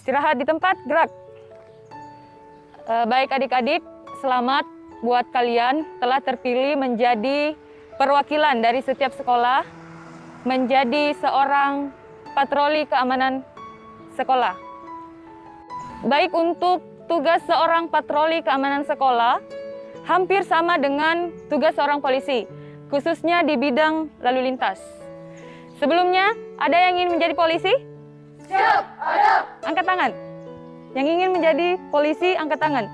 Istirahat di tempat, gerak. Baik adik-adik, selamat buat kalian telah terpilih menjadi perwakilan dari setiap sekolah, menjadi seorang patroli keamanan sekolah. Baik, untuk tugas seorang patroli keamanan sekolah, hampir sama dengan tugas seorang polisi, khususnya di bidang lalu lintas. Sebelumnya, ada yang ingin menjadi polisi? Siap, ada. Angkat tangan. Yang ingin menjadi polisi, angkat tangan.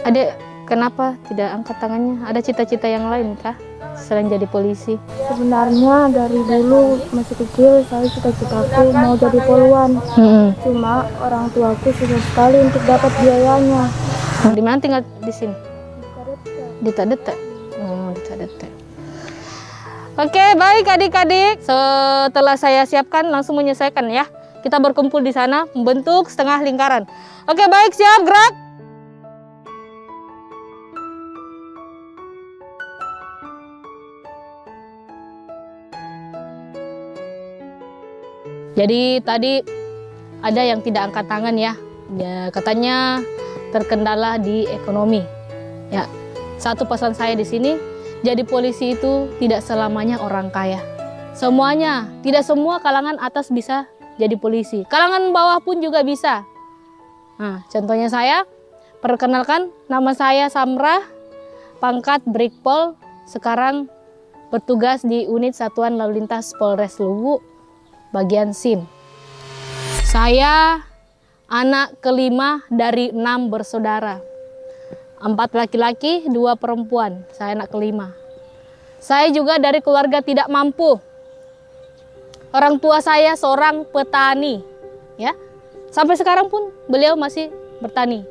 Adik, kenapa tidak angkat tangannya? Ada cita-cita yang lain kah selain jadi polisi? Sebenarnya dari dulu masih kecil saya cita-citaku mau jadi poluan. Cuma orang tuaku susah sekali untuk dapat biayanya. Di mana tinggal di sini? Di Tadete. Oh, di Tadete. Oke, baik adik-adik. Setelah saya siapkan, langsung menyelesaikan ya. Kita berkumpul di sana, membentuk setengah lingkaran. Oke, baik, siap, gerak. Jadi tadi ada yang tidak angkat tangan ya. Katanya terkendala di ekonomi. Ya, satu pesan saya di sini, jadi polisi itu tidak selamanya orang kaya. Semuanya, tidak semua kalangan atas bisa jadi polisi. Kalangan bawah pun juga bisa. Nah, contohnya saya, perkenalkan, nama saya Samrah, pangkat Brigpol, sekarang bertugas di unit Satuan Lalu Lintas Polres Luwu, bagian SIM. Saya anak kelima dari 6 bersaudara. 4 laki-laki, 2 perempuan. Saya anak kelima. Saya juga dari keluarga tidak mampu. Orang tua saya seorang petani, ya. Sampai sekarang pun beliau masih bertani.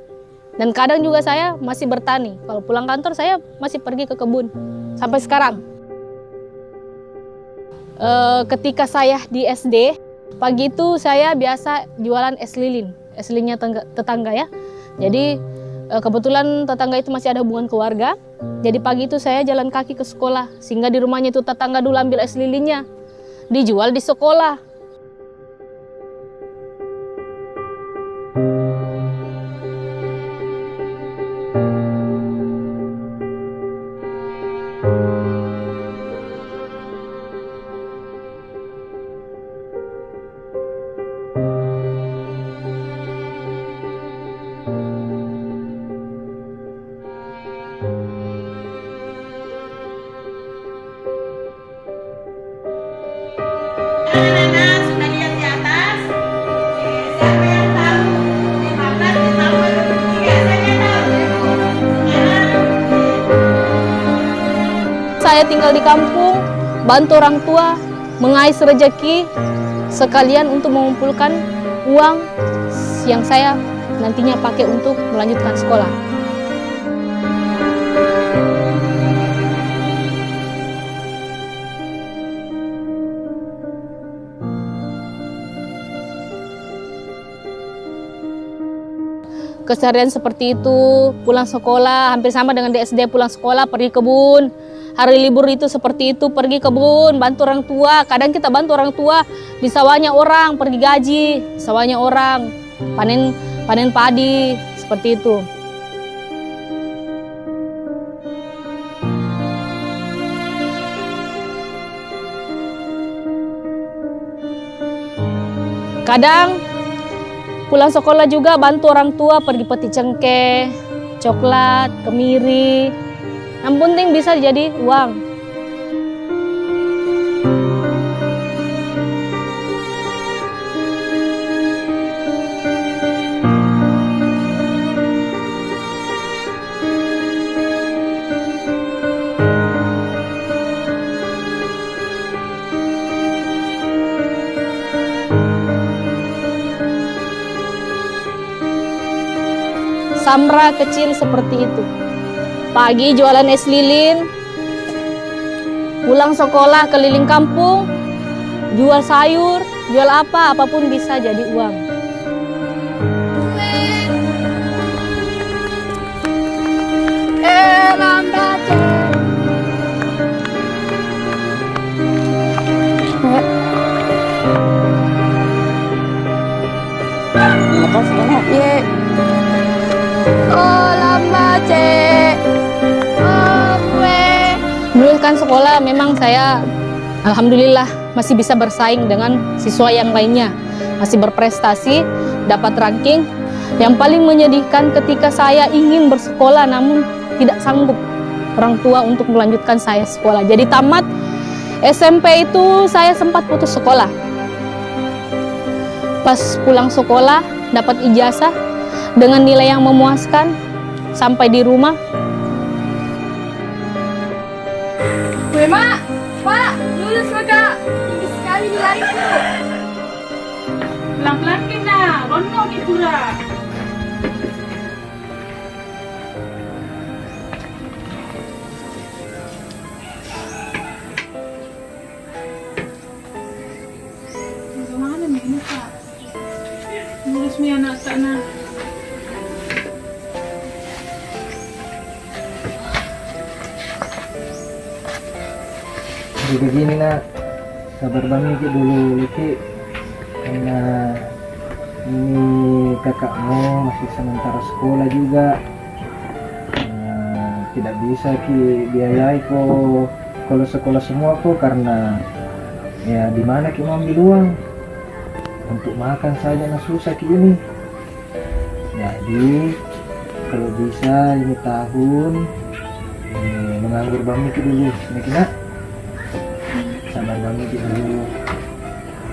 Dan kadang juga saya masih bertani. Kalau pulang kantor saya masih pergi ke kebun sampai sekarang. Ketika saya di SD, pagi itu saya biasa jualan es lilin. Es lilinnya tetangga ya. Jadi kebetulan tetangga itu masih ada hubungan keluarga. Jadi pagi itu saya jalan kaki ke sekolah. Sehingga di rumahnya itu tetangga dulu ambil es lilinnya. Dijual di sekolah. Anak-anak sudah lihat di atas? Siapa yang tahu? 15 ditambah 23, siapa yang tahu? Saya tinggal di kampung, bantu orang tua, mengais rezeki, sekalian untuk mengumpulkan uang yang saya nantinya pakai untuk melanjutkan sekolah. Keseharian seperti itu, pulang sekolah, hampir sama dengan di SD, pulang sekolah, pergi kebun. Hari libur itu seperti itu, pergi kebun, bantu orang tua. Kadang kita bantu orang tua, di sawahnya orang, pergi gaji, sawahnya orang, panen padi, seperti itu. Kadang pulang sekolah juga bantu orang tua pergi peti cengkeh, coklat, kemiri. Yang penting bisa jadi uang. Samra kecil seperti itu. Pagi jualan es lilin, pulang sekolah keliling kampung, jual sayur, jual apapun bisa jadi uang. melanjutkan sekolah memang saya alhamdulillah masih bisa bersaing dengan siswa yang lainnya. Masih berprestasi, dapat ranking. Yang paling menyedihkan ketika saya ingin bersekolah namun tidak sanggup orang tua untuk melanjutkan saya sekolah. Jadi tamat SMP itu saya sempat putus sekolah. Pas pulang sekolah dapat ijazah dengan nilai yang memuaskan. Sampai di rumah, Mak, Pak, lulus Kak. Tinggi sekali nilaiku. Pelan-pelan kena, rono di pura. Bagaimana nih Kak? Lulus mi anak sana. Jadi begini nak, sabar banget Ki dulu Ki, karena ini kakakmu masih sementara sekolah juga. Tidak bisa Ki biayai kok kalau sekolah semua kok, karena ya di mana Ki mau ambil uang untuk makan saja nah susah Ki ini. Jadi kalau bisa ini tahun menganggur banget Ki dulu, ini Ki nak. Sabar banget dulu.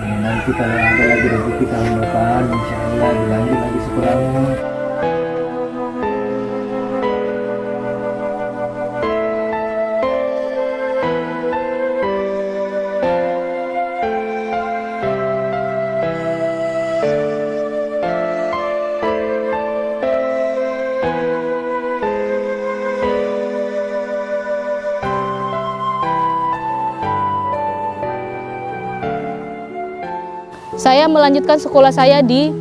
Nanti kalau ada lagi rezeki tahun depan, insya Allah dilanjut lagi sekolahmu. saya melanjutkan sekolah saya di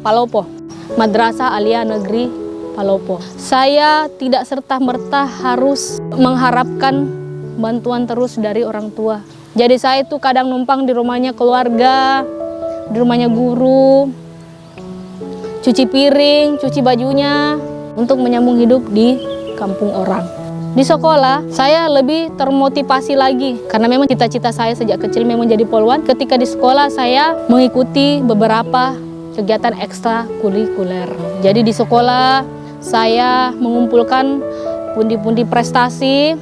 Palopo, Madrasah Aliyah Negeri Palopo. Saya tidak serta-merta harus mengharapkan bantuan terus dari orang tua. Jadi saya itu kadang numpang di rumahnya keluarga, di rumahnya guru, cuci piring, cuci bajunya, untuk menyambung hidup di kampung orang. Di sekolah, saya lebih termotivasi lagi karena memang cita-cita saya sejak kecil memang jadi polwan. Ketika di sekolah, saya mengikuti beberapa kegiatan ekstrakurikuler. Jadi di sekolah, saya mengumpulkan pundi-pundi prestasi.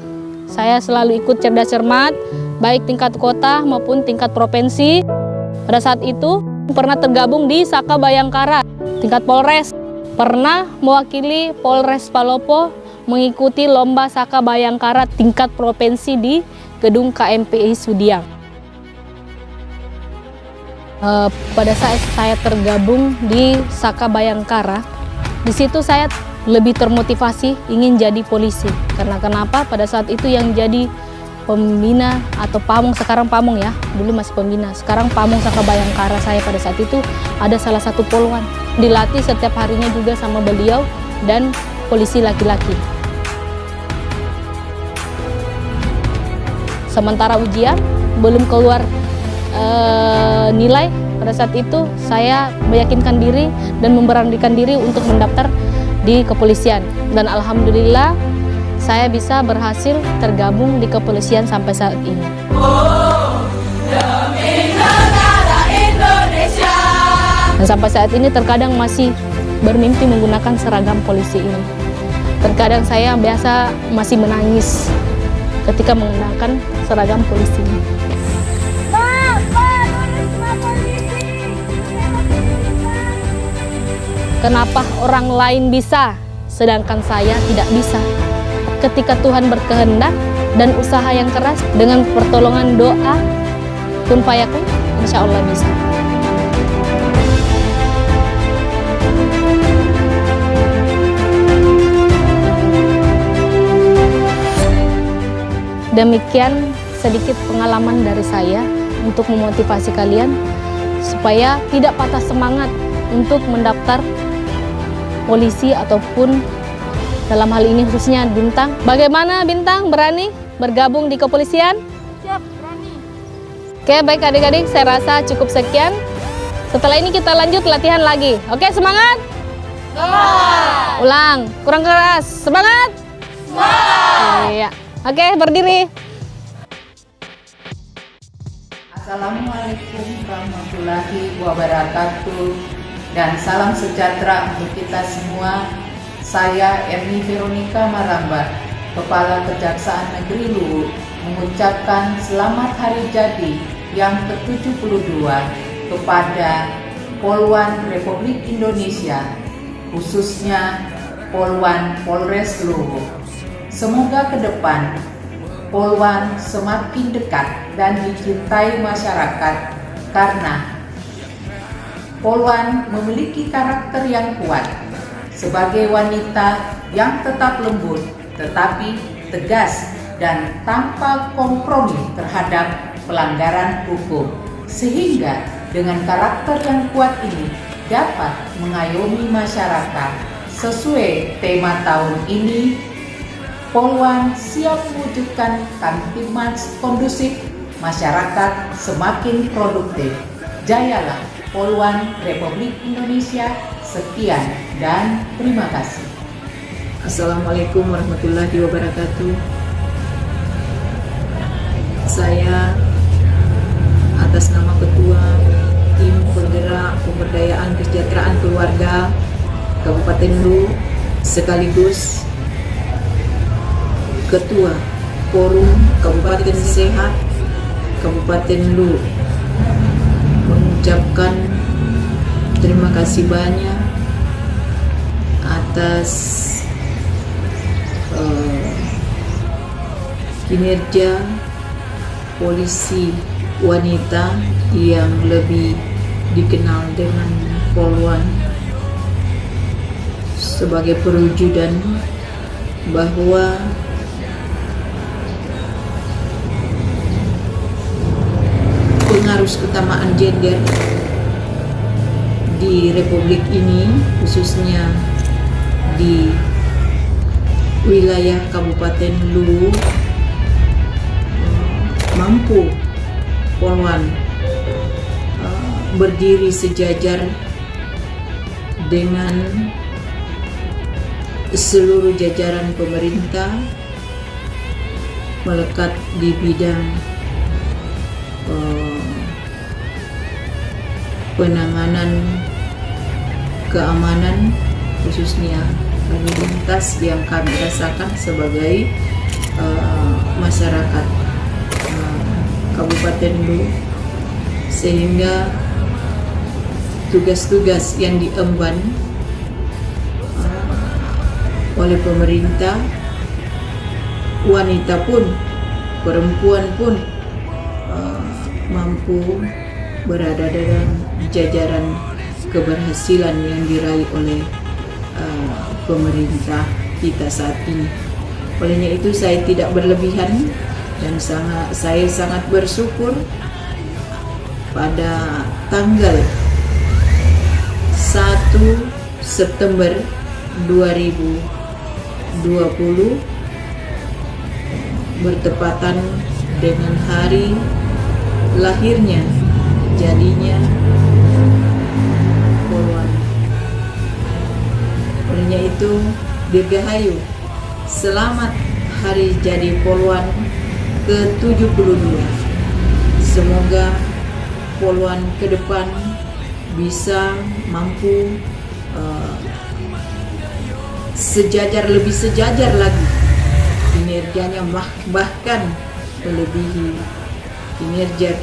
Saya selalu ikut cerdas cermat, baik tingkat kota maupun tingkat provinsi. Pada saat itu, pernah tergabung di Saka Bayangkara, tingkat Polres. Pernah mewakili Polres Palopo mengikuti lomba Saka Bayangkara tingkat provinsi di gedung KMPI Sudiang. Pada saat saya tergabung di Saka Bayangkara, di situ saya lebih termotivasi ingin jadi polisi. Karena kenapa? Pada saat itu yang jadi pembina atau pamong, sekarang pamong ya, dulu masih pembina, sekarang pamong Saka Bayangkara saya pada saat itu ada salah satu polwan. Dilatih setiap harinya juga sama beliau dan polisi laki-laki. Sementara ujian belum keluar nilai, pada saat itu saya meyakinkan diri dan memberanikan diri untuk mendaftar di kepolisian. Dan alhamdulillah saya bisa berhasil tergabung di kepolisian sampai saat ini. Dan sampai saat ini terkadang masih bermimpi menggunakan seragam polisi ini. Terkadang saya biasa masih menangis ketika menggunakan seragam polisi ini. Kenapa orang lain bisa, sedangkan saya tidak bisa? Ketika Tuhan berkehendak dan usaha yang keras dengan pertolongan doa, kun fayakun, insya Allah bisa. Demikian sedikit pengalaman dari saya untuk memotivasi kalian supaya tidak patah semangat untuk mendaftar polisi ataupun dalam hal ini khususnya Bintang. Bagaimana Bintang, berani bergabung di kepolisian? Siap, berani. Oke, baik adik-adik, saya rasa cukup sekian. Setelah ini kita lanjut latihan lagi. Oke, semangat? Semangat! Ulang, kurang keras. Semangat? Semangat! Iya. Oke, berdiri. Assalamualaikum warahmatullahi wabarakatuh dan salam sejahtera untuk kita semua. Saya Erni Veronica Maramba, Kepala Kejaksaan Negeri Luwu, mengucapkan selamat hari jadi yang ke-72 kepada Polwan Republik Indonesia, khususnya Polwan Polres Luwu. Semoga ke depan Polwan semakin dekat dan dicintai masyarakat karena Polwan memiliki karakter yang kuat sebagai wanita yang tetap lembut tetapi tegas dan tanpa kompromi terhadap pelanggaran hukum, sehingga dengan karakter yang kuat ini dapat mengayomi masyarakat. Sesuai tema tahun ini, Polwan siap mewujudkan Kamtibmas kondusif, masyarakat semakin produktif. Jayalah Polwan Republik Indonesia. Sekian dan terima kasih. Assalamualaikum warahmatullahi wabarakatuh. Saya atas nama Ketua Tim Penggerak Pemberdayaan Kesejahteraan Keluarga Kabupaten Luwu sekaligus Ketua Forum Kabupaten Sehat Kabupaten Luwu mengucapkan terima kasih banyak atas kinerja polisi wanita yang lebih dikenal dengan Polwan sebagai perwujudan bahwa pengaruh keutamaan gender di Republik ini, khususnya di wilayah Kabupaten Luwu, mampu Polwan berdiri sejajar dengan seluruh jajaran pemerintah, melekat di bidang penanganan keamanan, khususnya lalu lintas yang kami rasakan sebagai masyarakat Kabupaten Luwu, sehingga tugas-tugas yang diemban oleh pemerintah, wanita pun, perempuan pun mampu berada dalam jajaran keberhasilan yang diraih oleh pemerintah kita saat ini. Olehnya itu saya tidak berlebihan dan saya sangat bersyukur pada tanggal 1 September 2020 bertepatan dengan hari lahirnya jadinya Polwan. Olehnya itu, dirgahayu, selamat hari jadi Polwan ke-72. Semoga Polwan ke depan bisa mampu lebih sejajar lagi kinerjanya, bahkan melebihi kinerja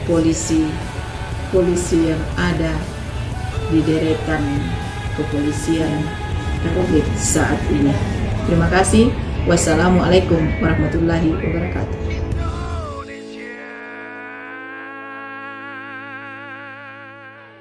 polisi yang ada di deretan kepolisian Republik saat ini. Terima kasih. Wassalamualaikum warahmatullahi wabarakatuh.